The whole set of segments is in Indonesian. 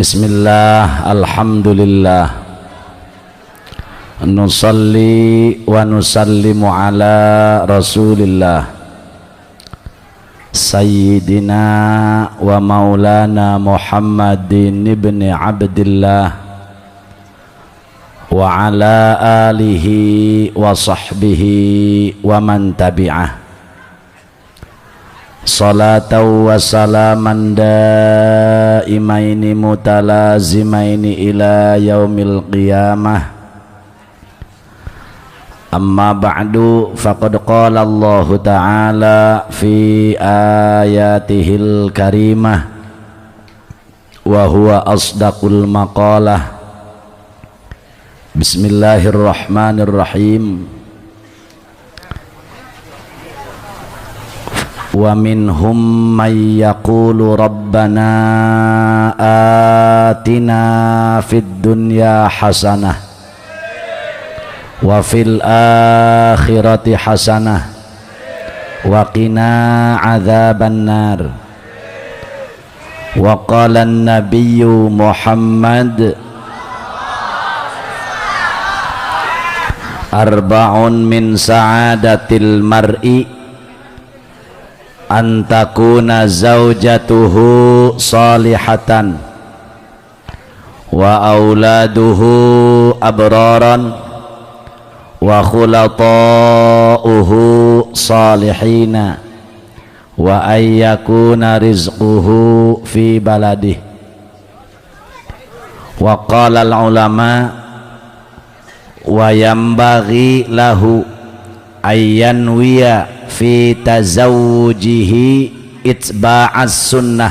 Bismillah, alhamdulillah, nusalli wa nusallimu ala rasulillah sayyidina wa maulana Muhammadin ibni abdillah wa ala alihi wa sahbihi wa man tabi'ah. Salatan wa salaman daimaini mutalazimaini ila yaumil qiyamah. Amma ba'du, faqad qala Allah ta'ala fi ayatihil karimah wa huwa asdaqul maqalah. Bismillahirrahmanirrahim. Wa minhum may yaqulu rabbana atina fid dunya hasanah wa fil akhirati hasanah wa qina adzaban nar. Wa qala an-nabiyyu Muhammad arba'un min sa'adatil mar'i antakuna zaujatuhu salihatan wa auladuhu abraran wa khulata'uhu salihina wa ayyakuna rizquhu fi baladih. Wa qala al-ulama wa yambaghi lahu ayyanwiya fi tazawujihi itba'as sunnah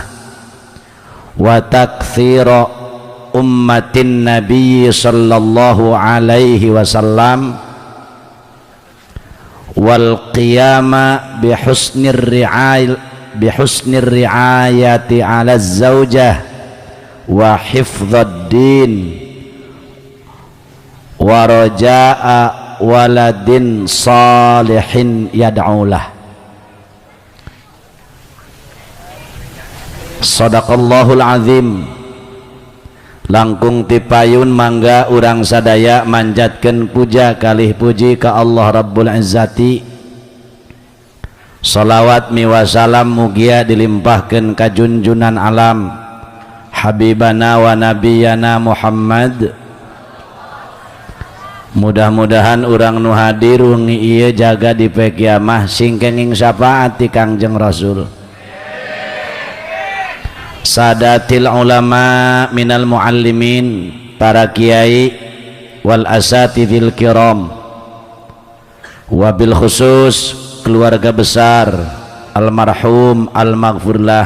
wa takthira ummatin nabiy sallallahu alaihi wasallam wal qiyama bihusnir ri'ayati ala zawjah wa hifdzad din wa raja'a waladin salihin yad'ulah. Sadaqallahul azim. Langkung tipayun mangga urang sadaya manjatkeun puja kalih puji ka Allah Rabbul Izzati. Salawat miwasalam mugia dilimpahkeun ka junjunan alam habibana wa nabiyana Muhammad. Mudah-mudahan urang nu hadir wengi ieu jaga di poe kiamah sing kenging syafaat ti Kangjeng Rasul. Sadatil ulama minal muallimin, para kiai wal asatidil kiram, wabil khusus keluarga besar almarhum almaghfurlah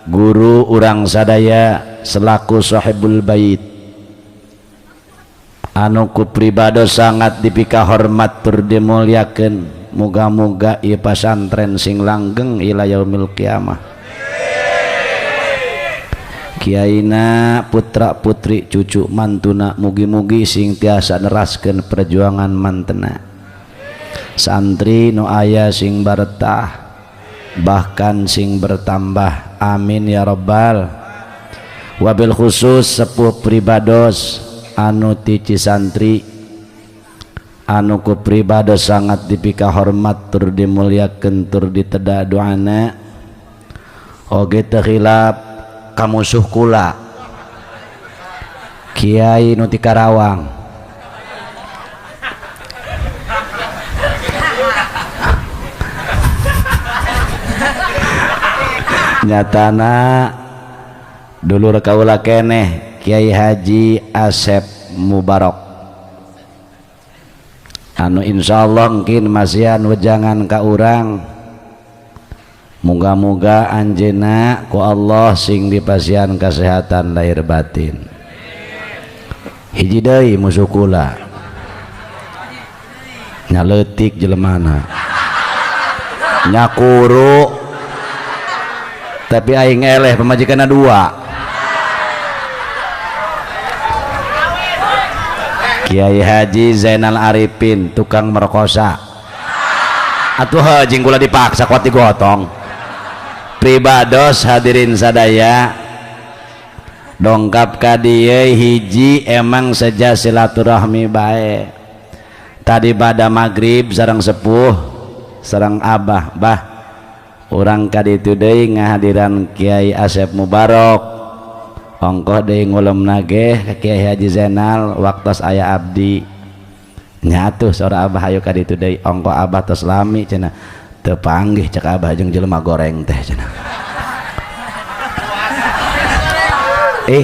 guru urang sadaya selaku sahibul bait anu ku pribados sangat dipika hormat tur dimulyakeun. Muga-muga ieu pasantren sing langgeng ila yaumil qiyamah. Kiaina, putra putri cucu mantuna mugi-mugi sing tiasa neraskeun perjuangan mantena. Santri nu aya sing baretah bahkan sing bertambah, amin ya rabbal. Wabil khusus sepuh pribados anu ti Cisantri anu ku pribados sangat dipika hormat tur dimulyakeun tur diteda doana. Oge teu khilaf ka musuh kula Kiai nu ti Karawang. Nyatana dulur kaula keneh Kiai Haji Asep Mubarak anu insyaallah mungkin masihan wejangan ka urang. Muga-muga anjeunna ku Allah sing dipasihan kesehatan lahir batin. Hiji deui musuh kula nyaleutik jelemana nyakuru tapi aing eleh pamajikanna dua. Kiai Haji Zainal Arifin tukang merkosa atuh heuh kula dipaksa kuat digotong. Pribados hadirin sadaya dongkap ka dieu hiji emang saja silaturahmi bae. Tadi pada maghrib sareng sepuh sareng abah bah urang ka ditu deui ngahadiran Kiai Asep Mubarok ongkoh deui ngulem nage ka Kiai Haji Zainal waktos aya abdi nyatuh saudara abah ayo ka ditu deui ongkoh abah tos lami cenah teu panggih cek abah jeung jelema goreng teh cenah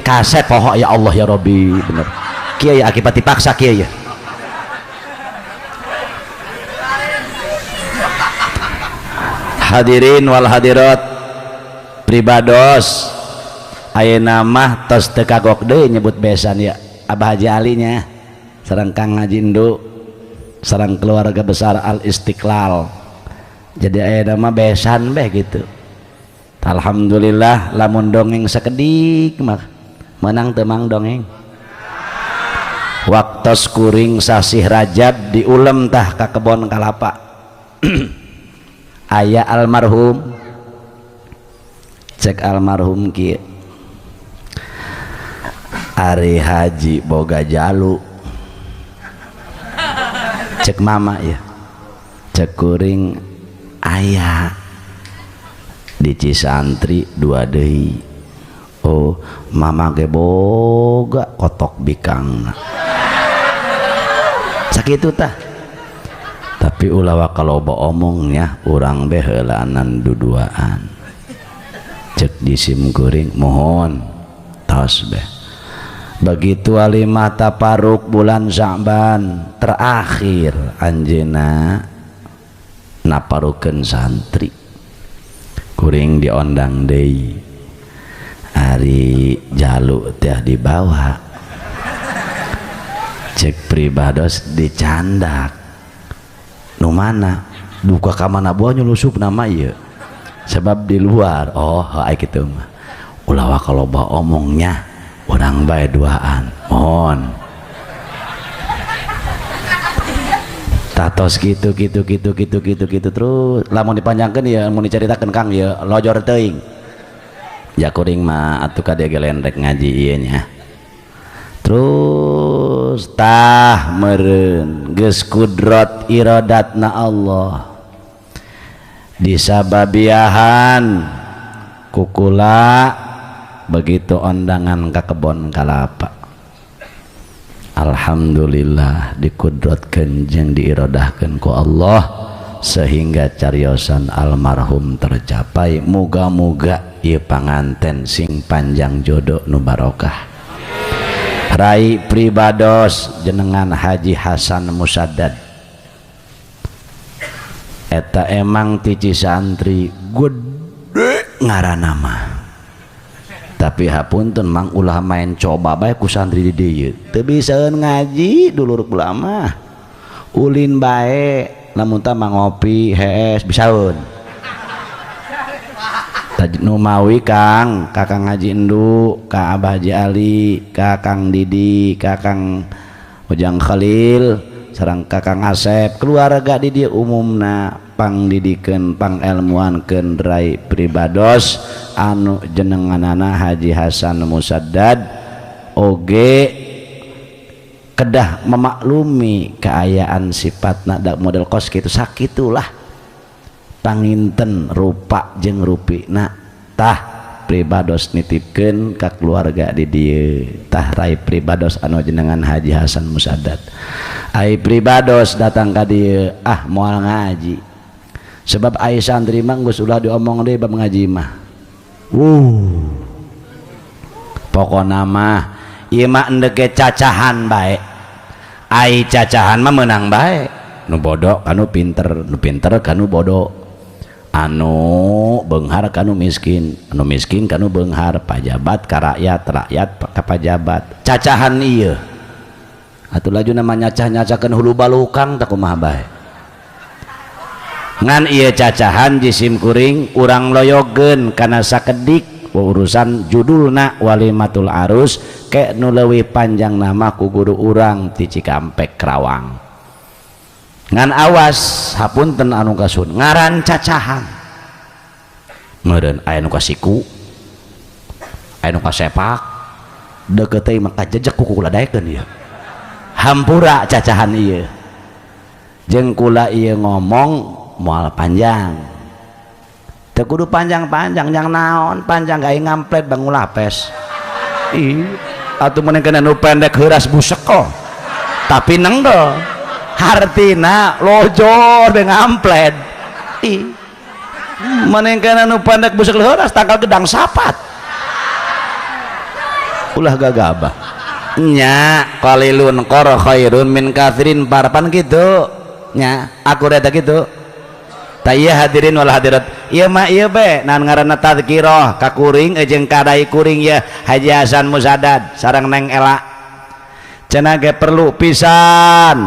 kaset poho ya Allah ya Rabbi bener kiai akibat dipaksa kiai ya hadirin wal hadirat pribados ayeuna mah tos teu kagok deui nyebut besan ya Abah Haji Ali nya sareng Kang Haji Indu sareng keluarga besar Al Istiqlal jadi ayeuna mah besan beh gitu. Alhamdulillah lamun dongeng sakedik mah menang temang dongeng waktos kuring sasih Rajab diulem tah ka kebon kalapa aya almarhum cek almarhum kieu Ari Haji boga jalu cek mama ya cek kuring aya di Cisantri dua deui oh mama ge boga kotok bikangna sakitu tah tapi ulah kaloba omongnya urang beh heulaanan duduaan cek disim kuring mohon tos beh begitu alimah taparuk bulan Sa'ban terakhir anjeunna naparukeun santri kuring diondang deui Ari jalu teh dibawa cek pribados dicandak nu mana duka ka mana buah nyulusup nama ieu sebab di luar oh ai kitu mah ulah kaloba omongnya urang bae duaan mohon tatos gitu terus lamun dipanjangkeun ya mun dicaritakeun Kang ya lojor teuing ya kuring mah atuh ka dieu gelendrek ngaji ieu nya terus tah meureun geus kudrat iradatna Allah disababiahan kukula begitu ondangan ka kebon kalapa alhamdulillah dikudratkeun jeung diiradahkeun ku Allah sehingga cariosan almarhum tercapai muga-muga ieu panganten sing panjang jodoh nu barokah rai pribados jenengan Haji Hasan Musaddad eta emang ti Cisantri gede ngaranna mah tapi hapunten mang ulah main coba bae ku santri di dieu teu bisaeun ngaji dulur ulama ulin bae lamun tah ngopi hees bisaeun nu mawi Kang Kakang Haji Indu ka Abah Haji Ali ka Kang Didi ka Kang Ujang Khalil sareng Kakang Asep keluarga di dieu umumna pangdidikeun pangelmuankeun rai pribados anu jenenganana Haji Hasan Musaddad oge kedah memaklumi keayaan sifatna da model kos kitu sakitulah panginten rupa jeung rupina tah pribados nitipkeun ka keluarga di dieu tah rai pribados anu jenengan Haji Hasan Musaddad ai pribados datang ka dieu moal ngaji sebab ai santri mah geus ulah diomong deui bab ngaji mah pokona mah ieu mah endege cacahan bae ai cacahan mah meunang bae nu bodoh kanu pinter nu pinter kanu bodoh anu beunghar kanu miskin anu miskin kanu beunghar pajabat ka rakyat rakyat ka pajabat cacahan ieu atuh laju namanya nyacah-nyacakeun hulu balukang tah kumaha bae ngan ieu cacahan jisim kuring urang loyogeun kana sakedik urusan judulna walimatul arus ke nu leuwih panjang nama ku guru urang ti Cikampek Karawang ngan awas hapunten anu kasun ngaran cacahan meureun aya nu kasiku aya nu kasepak deket teh maka jejak kuku kula daekeun ieu hampura cacahan ieu jeung kula ieu ngomong moal panjang teu kudu panjang-panjang yang naon panjang gawe ngamplet bangun lapes ih atuh mun kena nu pendek heuras busek kok tapi nenggel hartina lojor be ngamplet ih maneh kana nu pendek busek heuras tanggal gedang sapat ulah gagabah nya qalilun qara khairun min katsirin parapan kitu nya aku reta kitu ta ieu hadirin wal hadirat ieu mah ieu be naon ngaranna tadzkirah ka kuring jeung kadai kuring ya Haji Hasan Musadad sareng Neng Ela cenah ge perlu pisan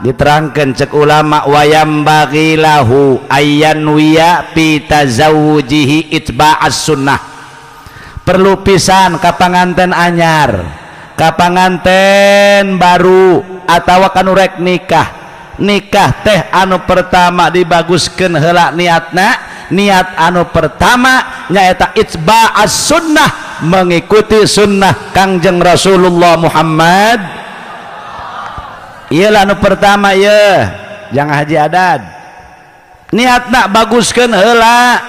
diterangkeun cek ulama wayam bagilahu ayyan wiya fi tazawujihi itba'as sunnah perlu pisan ka panganten anyar ka panganten baru atawa kanu rek nikah teh anu pertama dibaguskeun heula niatna niat anu pertama nyaeta itba'as sunnah mengikuti sunnah Kangjeng Rasulullah Muhammad ieu anu pertama ieu jangan Haji Adad niatna baguskeun heula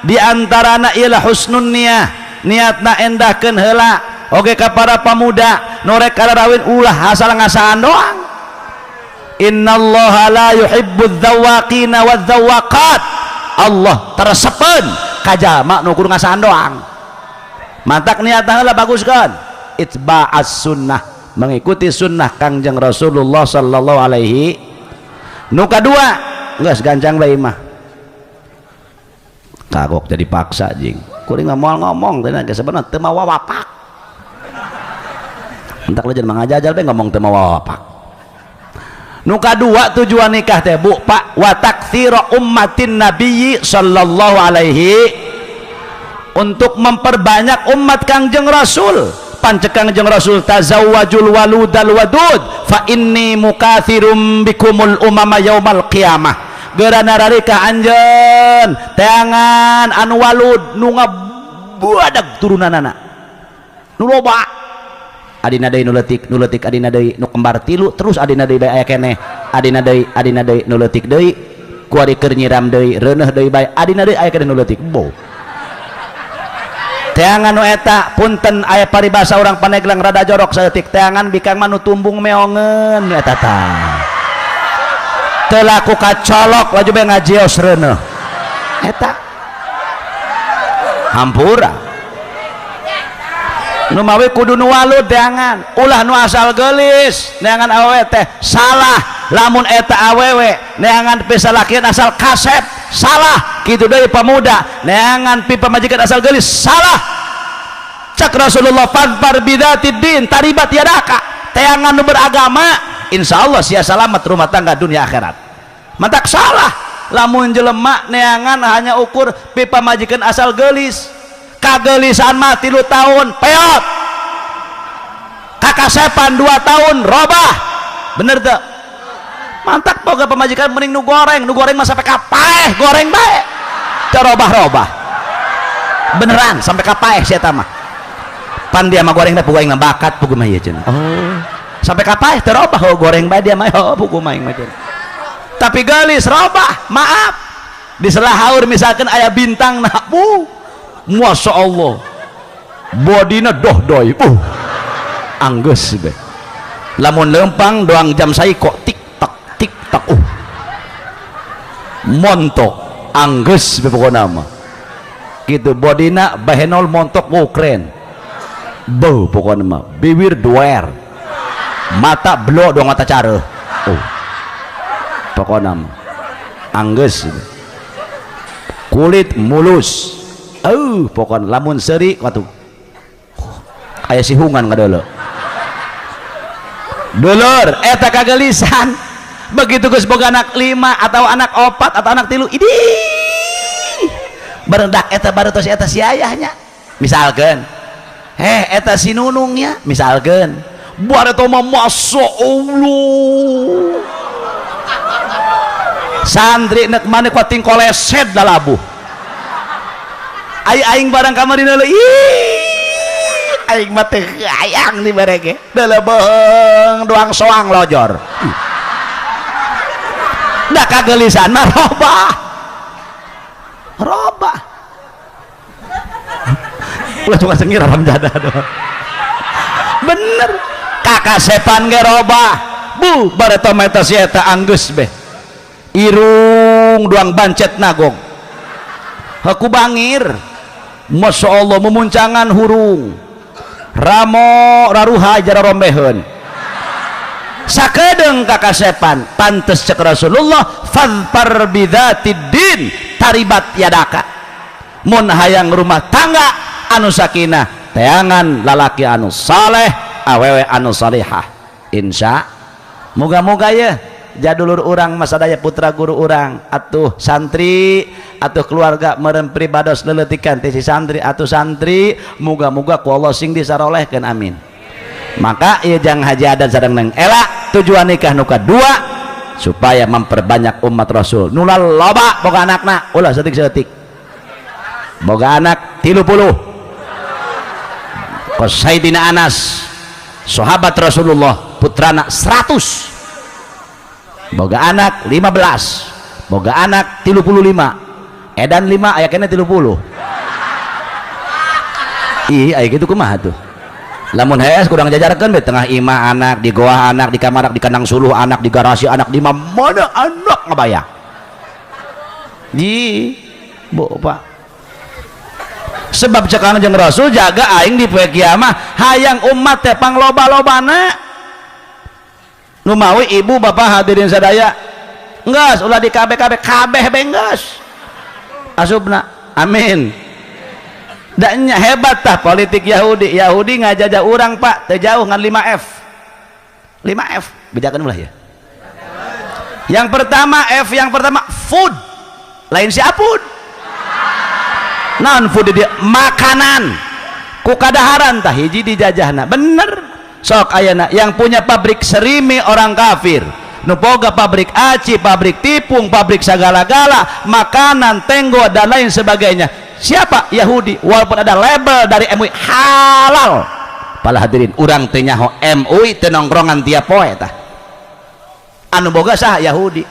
diantarana ialah husnun niyah niatna endahkeun heula oge ka para pamuda nu rek kalarawin ulah asal ngasaan doang innallaha la yuhibbudz dzawaqina wadz dzawaqat Allah teresepeun ka jalma nu kudu ngasaan doang mantak niatna heula baguskeun itba'as sunnah mengikuti sunnah Kangjeng Rasulullah sallallahu alaihi nu kadua geus gancang bae mah kagok jadi paksa jing kuring ngomong teh geus sebenarnya teu mawa wapak entak lajen mangajajal bae ngomong teu mawa wapak nu kadua tujuan nikah teh bu pak wa taktsira ummatin nabiyyi sallallahu alaihi untuk memperbanyak umat Kangjeng Rasul pancek Kangjeng Rasul tazawwajul waludal wadud fa inni mukatsirum bikumul umama yaumal qiyamah geurana rarika anjeun teangan anu walud nu ngabuadag turunanana nu loba adina deui nu leutik adina deui nu kembar tilu terus adina deui bae aya keneh adina deui nu leutik deui ku ari keur nyiram deui reuneuh deui bae adina deui aya keneh nu leutik bo teangan nu eta punten aya paribasa urang Paneglang rada jorok saeutik teangan bikang mah nu tumbung meongeun eta tah teu laku kacolok laju bae ngajios reuneuh eta hampura nu mawi kudu nu walud teangan ulah nu asal geulis neangan awewe teh salah lamun eta awewe neangan pisalakian asal kasep salah kitu deui pamuda neangan pi pamajikan asal geulis salah cak Rasulullah fadfar bidatid din taribat yadaka teangan nu beragama insyaallah sia salamet rumah tangga dunia akhirat mantak salah lamun jelema neangan hanya ukur pi pamajikan asal geulis kagelisan mah 3 tahun peot kakasepan 2 tahun robah bener teu mantak boga pamajikan mending nu goreng mah sampai kapaeh goreng bae teu robah-robah beneran sampai kapaeh si eta mah pan dia mah goreng teh puguing mah bakat pugu mah ieu cenah oh sampai kapaeh teu robah goreng bae dia mah oh pugu mah ieu mah cenah tapi gelis robah maaf di selahaur misalkan aya bintang nah Masya Allah bodina dohdoy anggeus be lamun lempang doang jam saiko tik tak montok anggeus be pokona mah kitu bodina bahenol montok keren beuh pokona mah bibir duer mata belo doang mata careuh pokona mah anggeus kulit mulus pokoknya lamun seri waktu aya sihungan ngadeuleu dulur eta kagelisan begitu geus boga anak 5 atau anak 4 atau anak 3 idih barendak eta baru tos eta si ayahnya misalkan eta si nunungnya misalkan buat eta mah masya Allah santri nek maneh kuating koleset da labuh aing barang kamar dina leuy aing mah teu hayang di barege delebeng doang soang lojor da kagelisan mah robah ulah cuma sengir orang jada doang bener kakasepan ge robah bu bareta meta si eta anggeus beh irung doang bancet nagong haku bangir Masya Allah memuncangan hurung ramo raruha jara rombeheun sakedeng kakasepan pantes cek Rasulullah fadfar bidzatid din taribat yadaka mun hayang rumah tangga anu sakinah teangan lalaki anu saleh awewe anu salihah insya moga-moga ya jadulur urang masa daya putra guru urang atuh santri atuh keluarga meureun pribados leletikan ti si santri atuh santri muga-muga ku Allah sing disarolehkeun amin maka ieu jang haji adat sareng neng elak tujuan nikah nu kadua supaya memperbanyak umat Rasul nu loba boga anakna ulah seutik-seutik boga anak 30 ko Sayyidina Anas sahabat Rasulullah putrana 100 boga anak 15 boga anak 35 edan 5 aya kena 30 ih aya gitu kumaha tuh lamun hees kurang jajarkeun be tengah imah anak di goa anak di kamar di kandang suluh anak di garasi anak di mana anak ngabayang di bu pak sebab cekang jeung Rasul jaga aing di poe kiamah hayang umat teh pangloba-lobana nu mawi ibu bapak hadirin sadaya enggeus ulah di kabeh-kabeh kabeh benggeus asubna amin da nya hebat tah politik Yahudi ngajajah urang pak teu jauh ngan 5F bedakeun ulah ya yang pertama food lain si apun naon food dia makanan ku kadaharan tah hiji dijajahna bener sok ayana yang punya pabrik serimi orang kafir nu boga pabrik aci pabrik tipung pabrik segala-gala makanan tenggo dan lain sebagainya siapa Yahudi walaupun ada label dari MUI halal pala hadirin urang teu nyaho MUI teu nongkrongan tiap poe tah anu boga saha Yahudi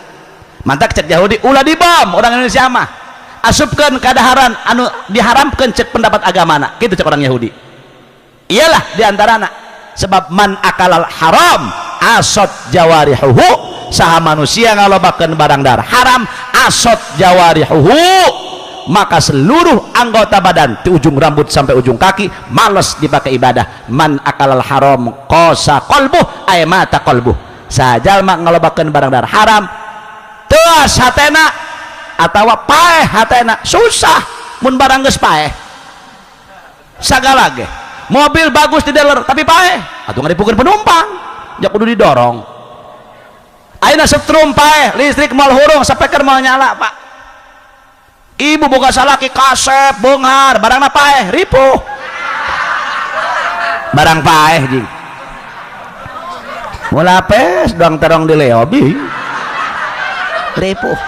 mantak cek Yahudi ulah dibom orang Indonesia mah asupkeun kadaharan anu diharamkeun cek pendapat agamana kitu cek orang Yahudi iyalah diantarana sebab man akalal haram asot jawarihuhu saha manusia ngalobakeun barang darah haram asot jawarihuhu maka seluruh anggota badan di ujung rambut sampai ujung kaki males dipakai ibadah man akalal haram qasa qalbuh ay mata qalbuh sajalma ngalobakeun barang darah haram teuas hatena atawa paeh hatena susah mun barang geus paeh sagala ge mobil bagus di dealer tapi paeh atuh ngadipukeun penumpang jak kudu didorong ayeuna setrum paeh listrik moal hurung speaker moal nyala pak ibu boga salaki kasep beunghar barangna paeh ripuh barang paeh jeung moal apes doang terong di leobi ripuh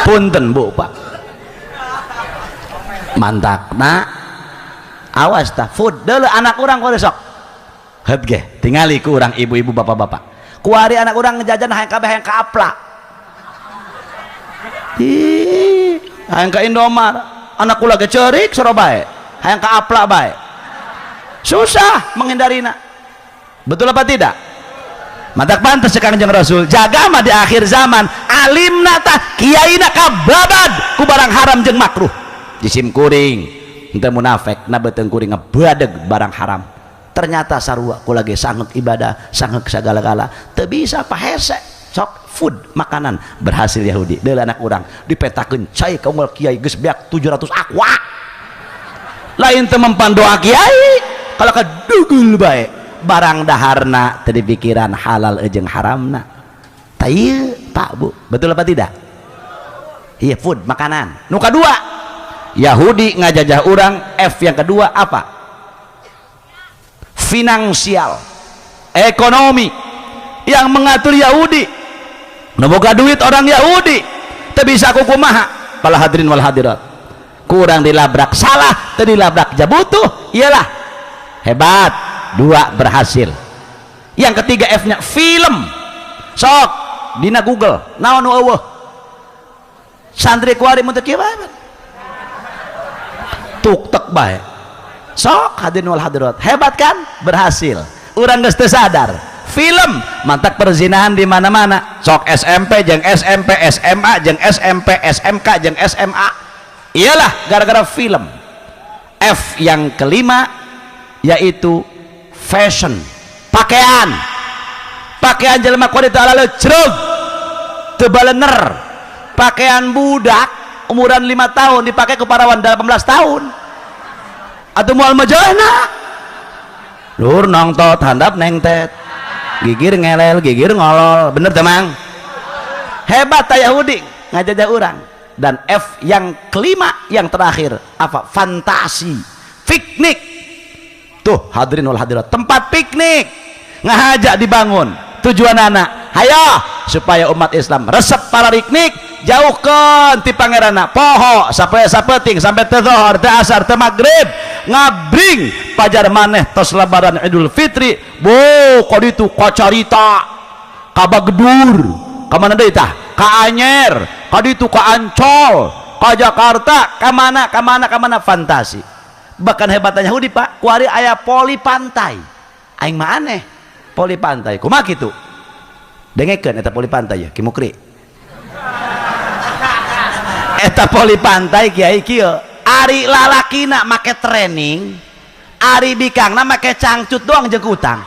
punten bu pak mantakna awas tah food deuleu anak urang kudu sok heut ge tingali ku urang ibu-ibu bapak-bapak kuari anak urang ngejajan hayang kabeh hayang ka aplak ih hayang ka Indomar anak kula ge ceurik soro bae hayang ka aplak bae susah menghindarina betul apa tidak mantak pantes cek Kanjeng Rasul jaga mah di akhir zaman alimna tah kiyaina kababad ku barang haram jeung makruh jisim kuring ente munafik na beteng kuring ngebadeg barang haram ternyata sarua ku lagi sanggeuk ibadah sanggeuk sagala-gala teu bisa pahese sok food makanan berhasil Yahudi deuleu anak urang dipetakeun cai ka unggal kiai geus beak 700 akwa lain teu mempan doa kiai kalau kadugul bae barang daharna teu dipikiran halal jeung haramna tah ieu Pak Bu betul apa tidak iya food makanan nu kadua Yahudi ngajajah orang F yang kedua apa finansial ekonomi yang mengatur Yahudi boga duit orang Yahudi teu bisa kukumaha para hadirin wal hadirat kurang dilabrak salah teu dilabrak jabutuh iyalah hebat. Dua berhasil. Yang ketiga F nya film. Sok dina Google naon nu eueuh santri kuari mun teu kieu bae tuk tek bae sok hadirin wal hadirat hebat kan berhasil. Urang geus teu sadar film mantak perzinahan di mana-mana sok SMP jeung SMP SMA jeung SMP SMK jeung SMA iyalah gara-gara film. F yang kelima yaitu fashion pakaian jelema kuari teu ala lecrug teu balener pakaian budak umuran 5 tahun dipakai ke parawan 18 tahun atau mual majana lur nongtot handap nengtet gigir ngelel gigir ngolol bener temang hebat Yahudi ngajajah orang. Dan F yang kelima yang terakhir apa fantasi piknik tuh hadirin wal hadirat tempat piknik ngahajak dibangun tujuan anak hayo supaya umat Islam resep para piknik jauhkan ti pangerana poho sampai sapeting sampai teu zuhur teu asar teu magrib ngabring pajar maneh tos lebaran Idul Fitri bo koditu kacarita ka Bagdur ka mana deui tah ka Anyer kaditu ka Ancol ka Jakarta ka mana fantasi. Bahkan hebatnya Yahudi Pak kuari aya poli pantai aing mah aneh poli pantai kumaha kitu dengekeun eta poli pantai ya Ki Mukri eta poli pantai kiai kieu ari lalakina make training ari bikangna make cangcut doang jeung utang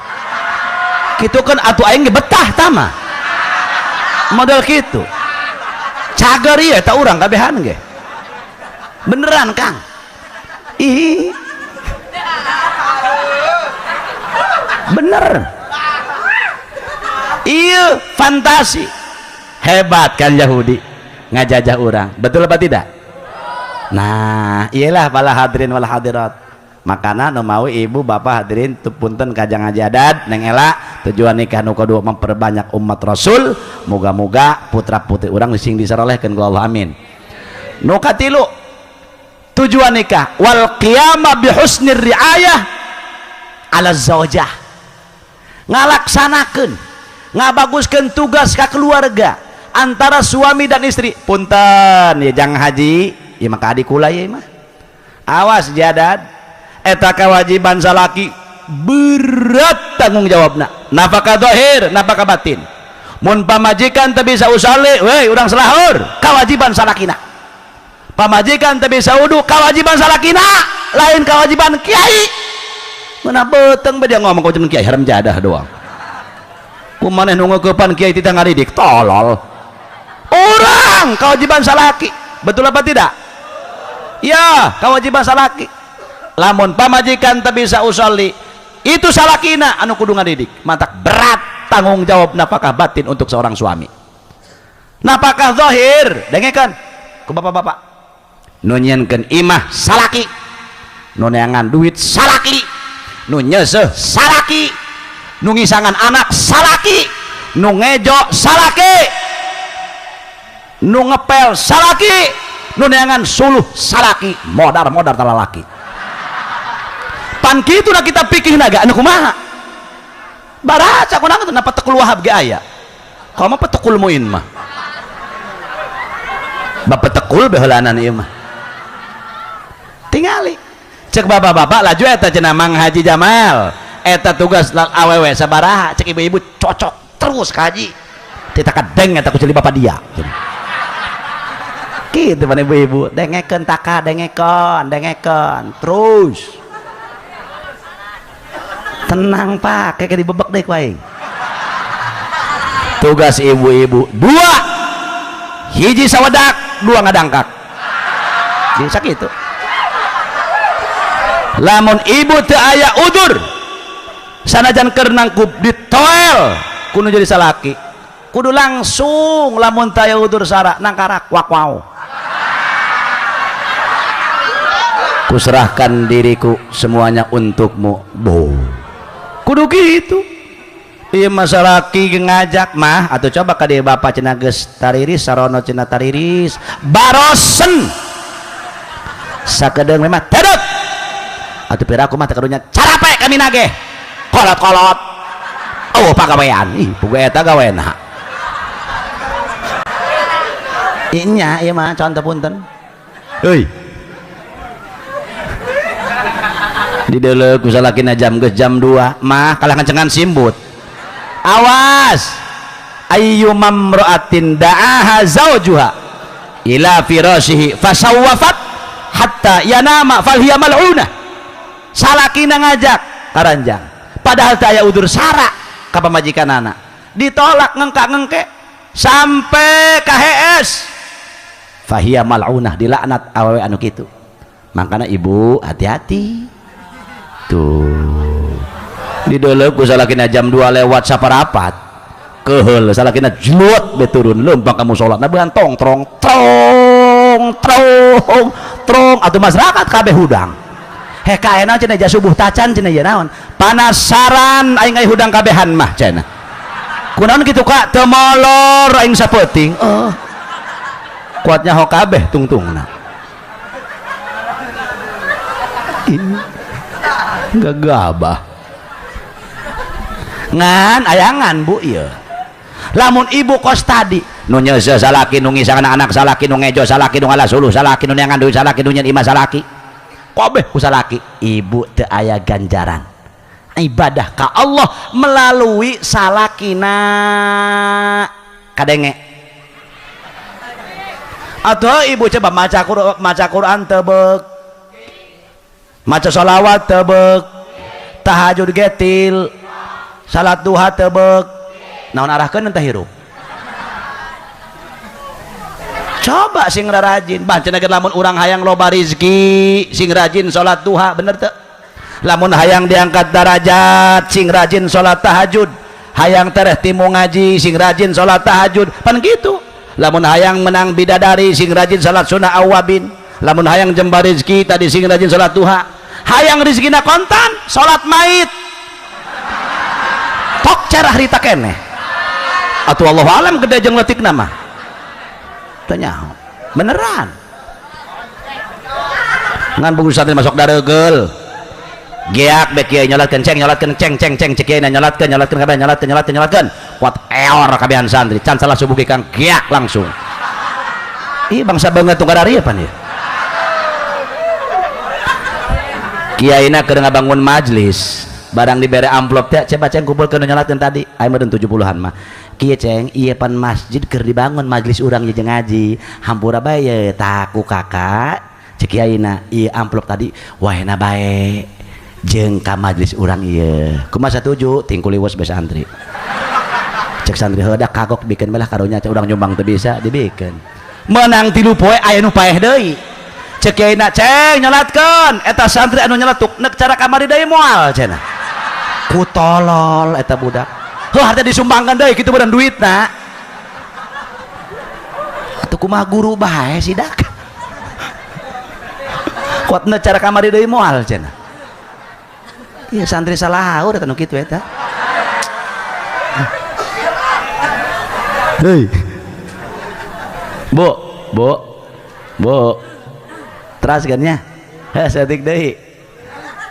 kitu kan atuh aing ge betah tama model kitu cager ieu eta urang kabehan ge beneran Kang ih bener iya fantasi hebat kan Yahudi ngajajah orang betul apa tidak. Nah iyalah para hadirin wal hadirat makana nu mau ibu bapak hadirin punten kajang ajadat neng ela tujuan nikah nu kedua memperbanyak umat Rasul moga-moga putra putri orang sing disarolehkeun ku Allah amin. Nu katilu tujuan nikah wal qiyamah bi husnir riayah ala zaujah ngalaksanakeun ngabaguskeun tugas ka keluarga antara suami dan istri. Punten ya jang haji ieu mah ka adik kula ieu mah awas jadad eta kewajiban salaki berat tanggung jawabna nafkah zahir nafkah batin mun pamajikan teu bisa usale we urang salahur kewajiban salakina pamajikan teu bisa wudu kewajiban salakina lain kewajiban kiai mana beteng dia ngomong kau cuman kiai haram jadah doang kumaneh nu ngeukepan kiai tita ngadidik tolol orang kewajiban salaki betul apa tidak ya kewajiban salaki lamun pamajikan teu bisa usolli itu salakina anu kudu ngadidik mantak berat tanggung jawab nafkah batin untuk seorang suami. Nafkah zahir dengekeun ku bapak-bapak nu nyeunkeun imah salaki nu neangan duit salaki nu nyeuseuh salaki nu ngisangan anak salaki nu ngejo salaki nu ngepel salaki nu neangan suluh salaki modar-modar talalaki pan kitu na kita pikir naga anu kumaha baraca kunaon teh napa tekul wahab ge aya kau mah petekul muin mah bapak tekul beheulanana ieu mah tingali cek bapak-bapak laju eta cenah Mang Haji Jamal eta tugas awewe sabaraha cek ibu-ibu cocok terus ka haji tita kadeng eta ku celi bapak dia kitu pan ibu-ibu dengekeun taka dengekeun terus tenang Pak kayak dibebek deh kuaing tugas ibu-ibu dua hiji sawadak dua ngadangkak bisa gitu lamun ibu teu aya udur sanajan keur nangkup di toel kudu jadi salaki kudu langsung lamun teu aya udur sara nangkarak wakwau kuserahkan diriku semuanya untukmu bo kudu gitu ieu masalaki ngajak mah atuh coba ka dieu bapak cenah geus tariris sarono cenah tariris barosen sakedeung mah teduk atuh piraku mah teh karunya carape kami nage kolot-kolot oh pagawean ih pugu eta gawena inya ieu mah contoh punten euy di deuleu ku salakina jam geus jam 2 mah kalah ngencengan simbut awas ayyumam ra'atin da'aha zawjuha ila firashihi fasawwafat hatta yanama falhiya mal'unah salakina ngajak karanjang padahal teh aya udur sara ka pamajikanana ditolak ngengka-ngengke sampai ka hees fahiya mal'unah dilaknat awewe anu kitu makana ibu hati-hati tuh di deuleu ku salakina jam 2 lewat saparapat keheul salakina jluot be turun leumpang kamu salatna beantong trong atuh masyarakat kabeh hudang he kaena cenah ja subuh tacan cenah ya naon panasaran aing aya hudang kabehan mah cenah kunaon kitu Kak teu molor aing sapeuting kuatnya ho kabeh tungtungna gagabah ngan ayangan bu ieu lamun ibu kos tadi nu nyeuseuh salaki nu ngisah anak-anak salaki nu ngejo salaki nu ngalah suluh salaki nu neangan duit salaki nu nyeun imah salaki kabeh ku salaki ibu teu aya ganjaran ibadah ka Allah melalui salakina kadenge atau ibu coba maca Quran tebek maca sholawat tebek tahajud getil salat duha tebek naon arahkeun teh hirup coba sing rajin baca cenah lamun urang hayang loba rezeki sing rajin salat duha bener teu lamun hayang diangkat darajat sing rajin salat tahajud hayang tereh timu ngaji sing rajin salat tahajud pan kitu lamun hayang menang bidadari sing rajin salat sunah awabin lamun hayang jembar rezeki tadi sing rajin salat duha hayang rezekina kontan salat maid tok cerah rita keneh atuh Allahu alam gede jeung leutikna mah teu nyaho beneran ngan buku santri masuk dareugel geak bek kieu nyolatkeun ceng cek kieu nyolatkeun kabeh nyolatkeun kuat eor kabehan santri can salah subuh ge kang geak langsung ih bangsa banget tunggal ari pan ieu kiaina keur ngabangun majlis barang dibere amplop teh coba ceng kumpulkeun nyolatkeun tadi aya meureun 70-an mah kieu ceng ieu pan masjid keur dibangun majlis urang jeung ngaji hampura bae taku kakak cek kiaina ieu amplop tadi wahena bae jeung ka majlis urang ieu kumaha satuju ting kuliwes be santri cek santri heudak kagok bikin belah karunya cek urang nyumbang teu bisa dibikeun menang 3 poe aya nu paeh deui cek kiaina ceng nyolatkeun eta santri anu nyeletuk neuk cara kamari deui moal cenah ku tolol eta budak heuh harta disumbangkeun deui kitu beunang duitna atuh kumaha guru bae sidak kuat neuk cara kamari deui moal cenah ieu santri salahaur eta nu kitu eta heuy bu teraskeun nya heuh saeutik deui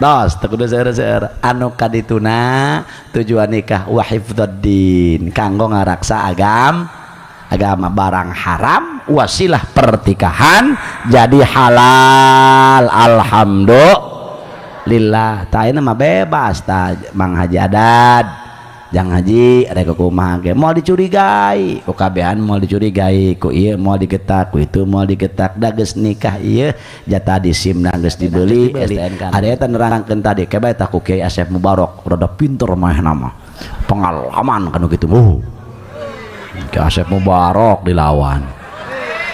tos teu kudu seueur-seueur anu kadituna tujuan nikah wa hifdzuddin kanggo ngaraksa agama barang haram wasilah pertikahan jadi halal alhamdulillah ta ayeuna mah bebas ta Mang Haji Adad Jang Haji rek kumaha ge moal dicurigai ku kabehan moal dicurigai ku ieu moal digetak ku itu moal digetak da geus nikah ieu jatah di SIM-na geus dibeli STNK ada eta nerangkeun tadi kebae tah ku Kiai Asep Mubarok rada pinter manehna mah pengalaman kanu kitu Kiai Asep Mubarok dilawan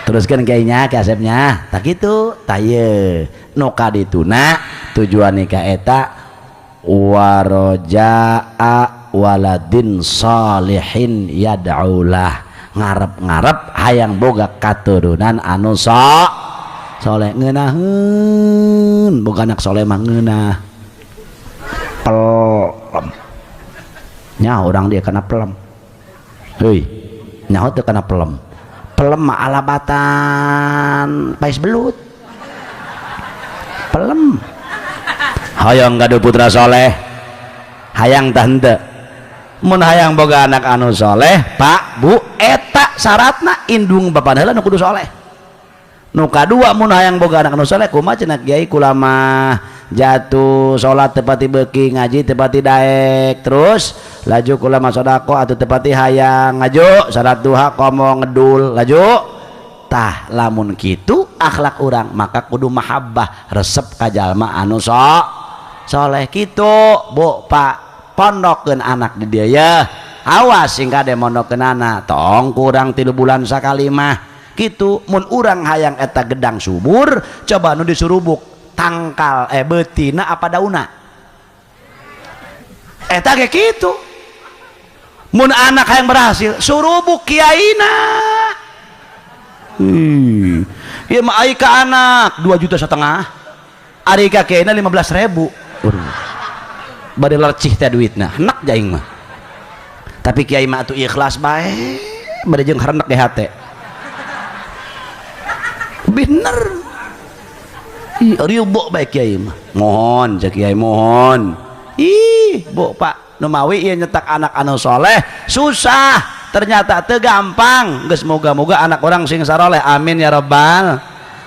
teruskeun kiainya Kiai Asepnya tah kitu tah ieu nu kadituna tujuan nikah eta warojaa waladin salihin yad'ulah ngarep-ngarep hayang boga katurunan anu soleh ngeunaheun boga anak soleh mah ngeunah pelem nya urang dia kana pelem heuy nyaho teu kana pelem mah alabatan pais belut pelem hayang gaduh putra soleh hayang tante mun hayang boga anak anu soleh Pak Bu eta syaratna indung bapak heula nu kudu soleh nu kadua mun hayang boga anak anu soleh kumaha cenah Kiai kula mah jatuh sholat tepati beki ngaji tepati daek terus laju kula mah sodako atau tepati hayang ngaju salat duha komo ngedul laju tah lamun kitu akhlak urang maka kudu mahabbah resep ka jalma anu soleh kitu Bu Pak pondokeun anak di dia ya awas sing kade mondokeun anak tong kurang 3 bulan sakali mah kitu mun urang hayang eta gedang subur coba nu disurubuk tangkal betina apa dauna eta kayak gitu mun anak yang berhasil surubuk kiaina iya mah aika anak 2,5 juta ari ka kiaina 15.000 bari lercih teh duitna enak jaing mah tapi kiai mah atuh ikhlas bae bari jeung harenek ge hate bener ridho baik Kiai mah mohon cek Kiai mohon Bu Pak nu mawi ieu nyetak anak anu soleh susah ternyata teu gampang geus moga-moga anak orang sing saroleh amin ya rabbal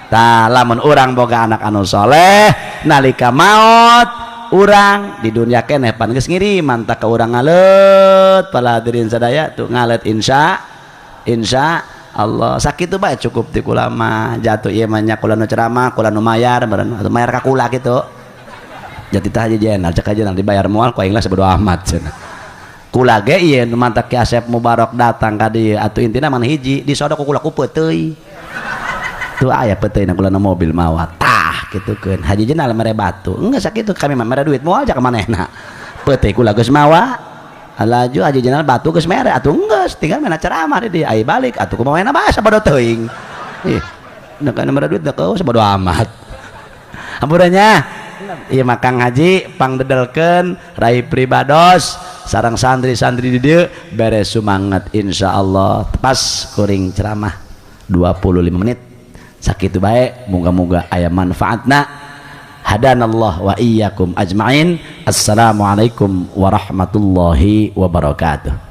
tah lamun urang boga anak anu soleh nalika maot urang di dunia keneh pan geus ngiriman tah ka urang ngalet pala hadirin sadaya tuh ngalet insya Allah sakit bae cukup ti kula mah jatuh ieu mah nya kula nu ceramah kula nu mayar beureun atuh mayar ka kula kitu jadi tah Haji Jenal cek aja dibayar moal ku aing lah sabodo amat cenah kula ge ieu nu mantak Ki Asep Mubarok datang ka dieu atuh intina mana hiji disodok ku kula ku peuteuy tuh aya peuteuy na kula na mobil mawa tah kitukeun Haji Jenal mere batu enggeus sakitu kami mah mere duit moal aja ka manehna peuteuy kula geus mawa laju Haji Jenal batu geus mere atuh geus tinggal mena ceramah di ai balik atuh kumaha na bae sabodo teuing ih da kana mere duit da kau sabodo amat ampurannya ieu mah Kang Haji pangdedelkeun rai pribados sareng santri-santri di dieu beres sumanget insyaallah pas kuring ceramah 25 menit sakitu bae muga-muga aya manfaatna hadanallah wa iyyakum ajmain assalamualaikum warahmatullahi wabarakatuh.